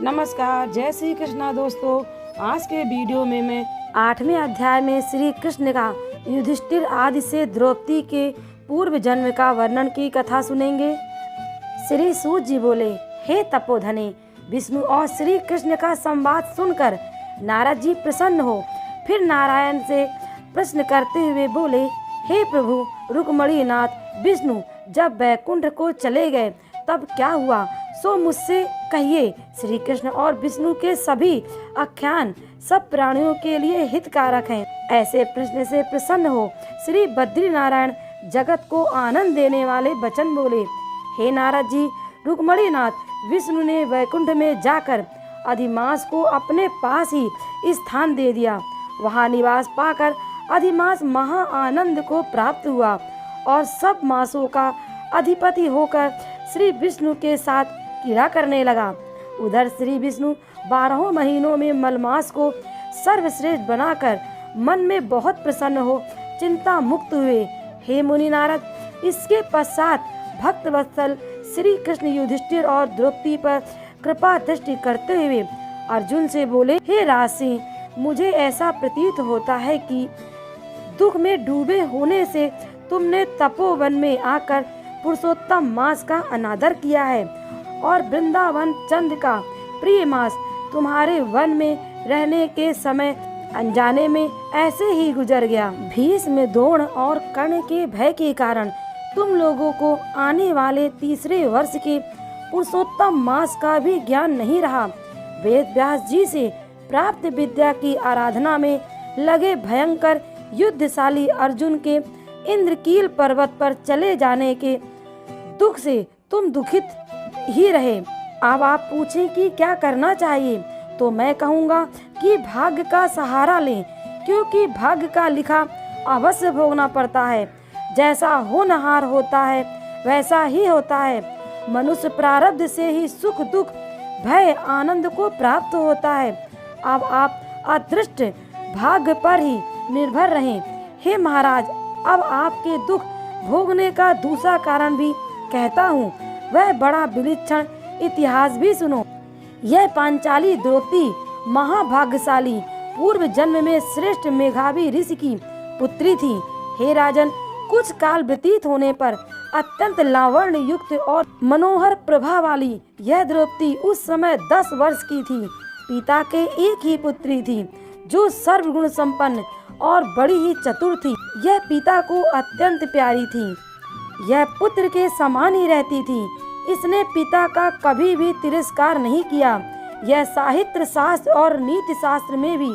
नमस्कार, जय श्री कृष्णा दोस्तों। आज के वीडियो में मैं 8वें अध्याय में श्री कृष्ण का युधिष्ठिर आदि से द्रौपदी के पूर्व जन्म का वर्णन की कथा सुनेंगे। श्री सूत जी बोले, हे तपोधने, विष्णु और श्री कृष्ण का संवाद सुनकर नारद जी प्रसन्न हो फिर नारायण से प्रश्न करते हुए बोले, हे प्रभु रुक्मणी नाथ विष्णु, जब वैकुंठ को चले गए तब क्या हुआ सो मुझसे कहिए। श्री कृष्ण और विष्णु के सभी आख्यान सब प्राणियों के लिए हितकारक हैं। ऐसे प्रश्न से प्रसन्न हो श्री बद्री नारायण जगत को आनंद देने वाले वचन बोले, हे नारद जी, रुक्मणी नाथ विष्णु ने वैकुंठ में जाकर अधिमास को अपने पास ही स्थान दे दिया। वहाँ निवास पाकर अधिमास महा आनंद को प्राप्त हुआ और सब मासों का अधिपति होकर श्री विष्णु के साथ क्रीड़ा करने लगा। उधर श्री विष्णु 12 महीनों में मलमास को सर्वश्रेष्ठ बनाकर मन में बहुत प्रसन्न हो चिंता मुक्त हुए। हे मुनि नारद, इसके पश्चात भक्त वत्सल श्री कृष्ण युधिष्ठिर और द्रौपदी पर कृपा दृष्टि करते हुए अर्जुन से बोले, हे राजसी, मुझे ऐसा प्रतीत होता है कि दुख में डूबे होने से तुमने तपोवन में आकर पुरुषोत्तम मास का अनादर किया है और वृंदावन चंद्र का प्रिय मास तुम्हारे वन में रहने के समय अनजाने में ऐसे ही गुजर गया। भीष्म, द्रोण और कर्ण के भय के कारण तुम लोगों को आने वाले तीसरे वर्ष के पुरुषोत्तम मास का भी ज्ञान नहीं रहा। वेद व्यास जी से प्राप्त विद्या की आराधना में लगे भयंकर युद्धशाली अर्जुन के इंद्रकील पर्वत पर चले जाने के दुख से तुम दुखित ही रहे। अब आप पूछें कि क्या करना चाहिए, तो मैं कहूँगा कि भाग्य का सहारा लें, क्योंकि भाग्य का लिखा अवश्य भोगना पड़ता है। जैसा होनहार होता है वैसा ही होता है। मनुष्य प्रारब्ध से ही सुख दुख भय आनंद को प्राप्त होता है। अब आप अदृष्ट भाग्य पर ही निर्भर रहें। हे महाराज, अब आपके दुख भोगने का दूसरा कारण भी कहता हूँ, वह बड़ा विलक्षण इतिहास भी सुनो। यह पांचाली द्रौपदी महाभाग्यशाली पूर्व जन्म में श्रेष्ठ मेघावी ऋषि की पुत्री थी। हे राजन, कुछ काल व्यतीत होने पर अत्यंत लावण्य युक्त और मनोहर प्रभा वाली यह द्रौपदी उस समय 10 वर्ष की थी। पिता के एक ही पुत्री थी जो सर्वगुण संपन्न और बड़ी ही चतुर थी। यह पिता को अत्यंत प्यारी थी। यह पुत्र के समान ही रहती थी। इसने पिता का कभी भी तिरस्कार नहीं किया। यह साहित्य शास्त्र और नीति शास्त्र में भी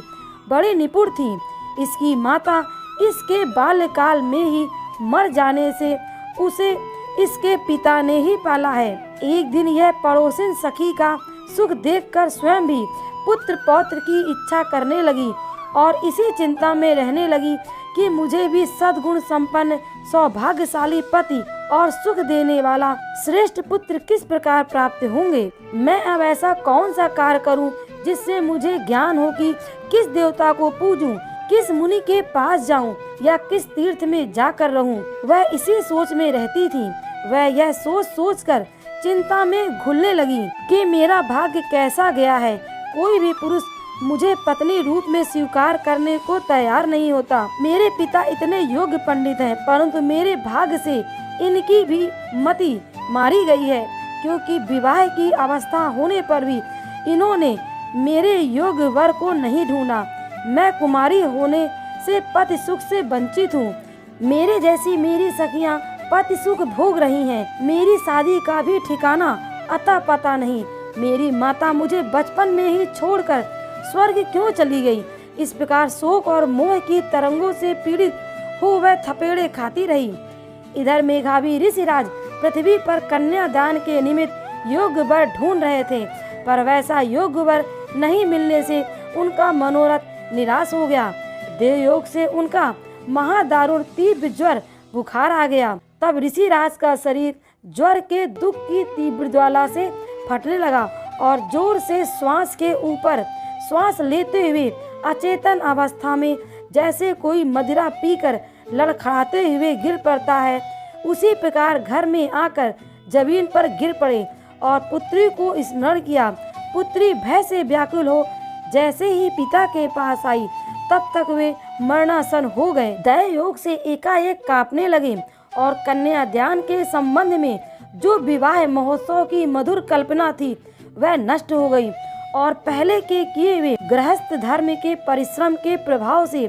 बड़ी निपुण थी। इसकी माता इसके बाल्यकाल में ही मर जाने से उसे इसके पिता ने ही पाला है। एक दिन यह पड़ोसिन सखी का सुख देखकर स्वयं भी पुत्र पौत्र की इच्छा करने लगी और इसी चिंता में रहने लगी कि मुझे भी सद्गुण संपन्न सौभाग्यशाली पति और सुख देने वाला श्रेष्ठ पुत्र किस प्रकार प्राप्त होंगे। मैं अब ऐसा कौन सा कार्य करूं जिससे मुझे ज्ञान हो कि किस देवता को पूजूं, किस मुनि के पास जाऊं या किस तीर्थ में जाकर रहूं। वह इसी सोच में रहती थी। वह यह सोच सोच कर चिंता में घुलने लगी कि मेरा भाग्य कैसा गया है। कोई भी पुरुष मुझे पत्नी रूप में स्वीकार करने को तैयार नहीं होता। मेरे पिता इतने योग्य पंडित हैं, परंतु मेरे भाग्य से इनकी भी मति मारी गई है, क्योंकि विवाह की अवस्था होने पर भी इन्होंने मेरे योग्य वर को नहीं ढूंढा। मैं कुमारी होने से पति सुख से वंचित हूँ। मेरे जैसी मेरी सखियाँ पति सुख भोग रही हैं। मेरी शादी का भी ठिकाना अता पता नहीं। मेरी माता मुझे बचपन में ही छोड़कर स्वर्ग क्यों चली गई। इस प्रकार शोक और मोह की तरंगों से पीड़ित हो वह थपेड़े खाती रही। इधर मेघावी ऋषिराज पृथ्वी पर कन्यादान के निमित्त योग्य वर ढूंढ रहे थे, पर वैसा योग्य वर नहीं मिलने से उनका मनोरथ निराश हो गया। देवयोग से उनका महादारुण तीव्र ज्वर बुखार आ गया। तब ऋषिराज का शरीर ज्वर के दुख की तीव्र ज्वाला से फटने लगा और जोर से श्वास के ऊपर श्वास लेते हुए अचेतन अवस्था में जैसे कोई मदिरा पीकर लड़खड़ाते हुए गिर पड़ता है, उसी प्रकार घर में आकर जमीन पर गिर पड़े और पुत्री को स्मरण किया पुत्री भय से व्याकुल हो जैसे ही पिता के पास आई, तब तक वे मरणासन हो गए। दैव योग से एकाएक कांपने लगे और कन्यादान के संबंध में जो विवाह महोत्सव की मधुर कल्पना थी वह नष्ट हो गई और पहले के किए हुए गृहस्थ धर्म के परिश्रम के प्रभाव से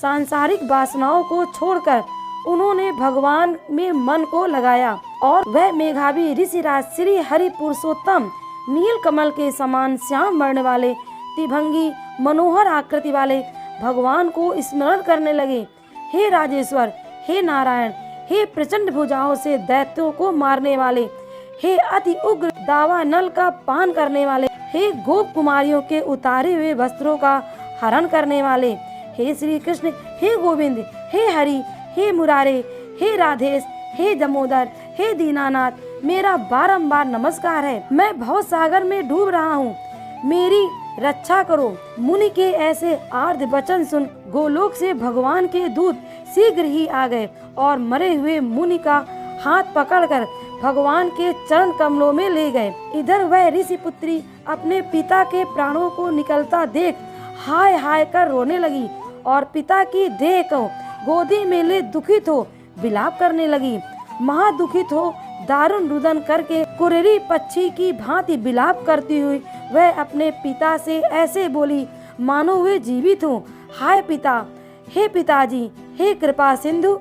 सांसारिक वासनाओं को छोड़कर उन्होंने भगवान में मन को लगाया और वह मेघावी ऋषिराज श्री हरि पुरुषोत्तम नील कमल के समान श्याम वर्ण वाले त्रिभंगी मनोहर आकृति वाले भगवान को स्मरण करने लगे। हे राजेश्वर, हे नारायण, हे प्रचंड भुजाओं से दैत्यों को मारने वाले, हे अति उग्र दावानल का पान करने वाले, हे गोप कुमारियों के उतारे हुए वस्त्रों का हरण करने वाले, हे श्री कृष्ण, हे गोविंद, हे हरि, हे मुरारे, हे राधेश, हे दामोदर, हे दीनानाथ, मेरा बारंबार नमस्कार है। मैं भव सागर में डूब रहा हूँ, मेरी रक्षा करो। मुनि के ऐसे आर्ध वचन सुन गोलोक से भगवान के दूत शीघ्र ही आ गए और मरे हुए मुनि का हाथ पकड़कर भगवान के चरण कमलों में ले गए। इधर वह ऋषि पुत्री अपने पिता के प्राणों को निकलता देख हाय हाय कर रोने लगी और पिता की देह को गोदी में ले दुखित हो विलाप करने लगी। महादुखित हो दारुण रुदन करके कुरेरी पक्षी की भांति विलाप करती हुई वह अपने पिता से ऐसे बोली मानो वे जीवित हो। हाय पिता, हे पिताजी, हे कृपा सिंधु,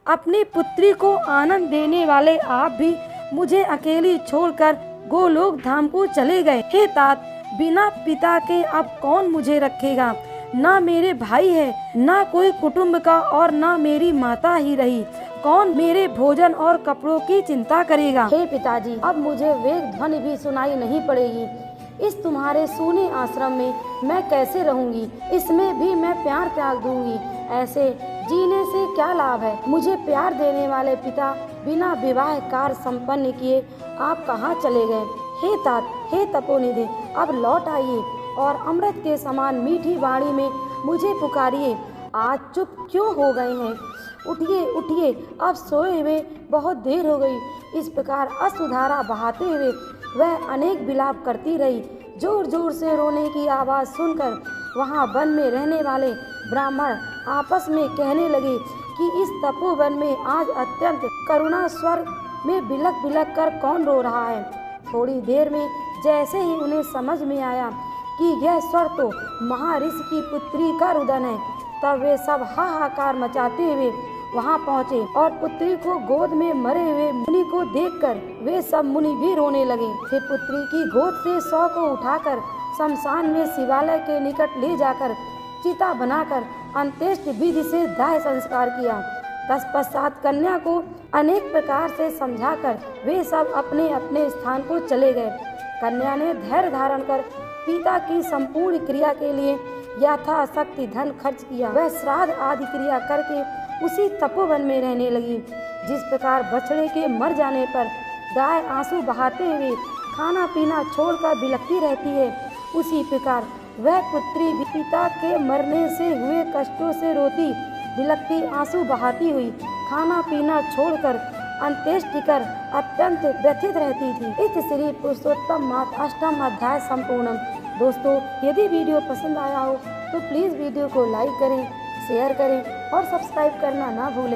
अपनी पुत्री को आनंद देने वाले आप भी मुझे अकेली छोड़कर गोलोक धाम को चले गए। हे तात, बिना पिता के अब कौन मुझे रखेगा? ना मेरे भाई है, ना कोई कुटुंब का और ना मेरी माता ही रही। कौन मेरे भोजन और कपड़ों की चिंता करेगा? हे पिताजी, अब मुझे वेग ध्वनि भी सुनाई नहीं पड़ेगी। इस तुम्हारे सूने आश्रम में मैं कैसे रहूंगी? इसमें भी मैं प्यार त्याग दूंगी। ऐसे जीने से क्या लाभ है? मुझे प्यार देने वाले पिता बिना विवाह कार्य संपन्न किए आप कहाँ चले गए? हे तात, हे तपोनिधि, अब लौट आइए और अमृत के समान मीठी वाणी में मुझे पुकारिए। आज चुप क्यों हो गए हैं? उठिए उठिए, अब सोए हुए बहुत देर हो गई। इस प्रकार अश्रुधारा बहाते हुए वह अनेक विलाप करती रही। जोर जोर से रोने की आवाज़ सुनकर वहाँ वन में रहने वाले ब्राह्मण आपस में कहने लगे कि इस तपोवन में आज अत्यंत करुणा स्वर में बिलक बिलक कर कौन रो रहा है। थोड़ी देर में जैसे ही उन्हें समझ में आया कि यह स्वर तो महर्षि की पुत्री का रुदन है, तब वे सब हाहाकार मचाते हुए वहां पहुंचे और पुत्री को गोद में मरे हुए मुनि को देखकर वे सब मुनि भी रोने लगे। फिर पुत्री की गोद से शव को उठाकर शमशान में शिवालय के निकट ले जाकर चिता बनाकर अंत्येष्टि विधि से दाह संस्कार किया। तत्पश्चात कन्या को अनेक प्रकार से समझाकर वे सब अपने अपने स्थान को चले गए। कन्या ने धैर्य धारण कर पिता की संपूर्ण क्रिया के लिए यथाशक्ति धन खर्च किया। वह श्राद्ध आदि क्रिया करके उसी तपोवन में रहने लगी। जिस प्रकार बछड़े के मर जाने पर गाय आंसू बहाते हुए खाना पीना छोड़कर बिलखती रहती है, उसी प्रकार वह पुत्री भी पिता के मरने से हुए कष्टों से रोती बिलखती आंसू बहाती हुई खाना पीना छोड़कर अंत्येष्टि कर अत्यंत व्यथित रहती थी। इस श्री पुरुषोत्तम मास अष्टम अध्याय संपूर्णम। दोस्तों, यदि वीडियो पसंद आया हो तो प्लीज़ वीडियो को लाइक करें, शेयर करें और सब्सक्राइब करना ना भूलें।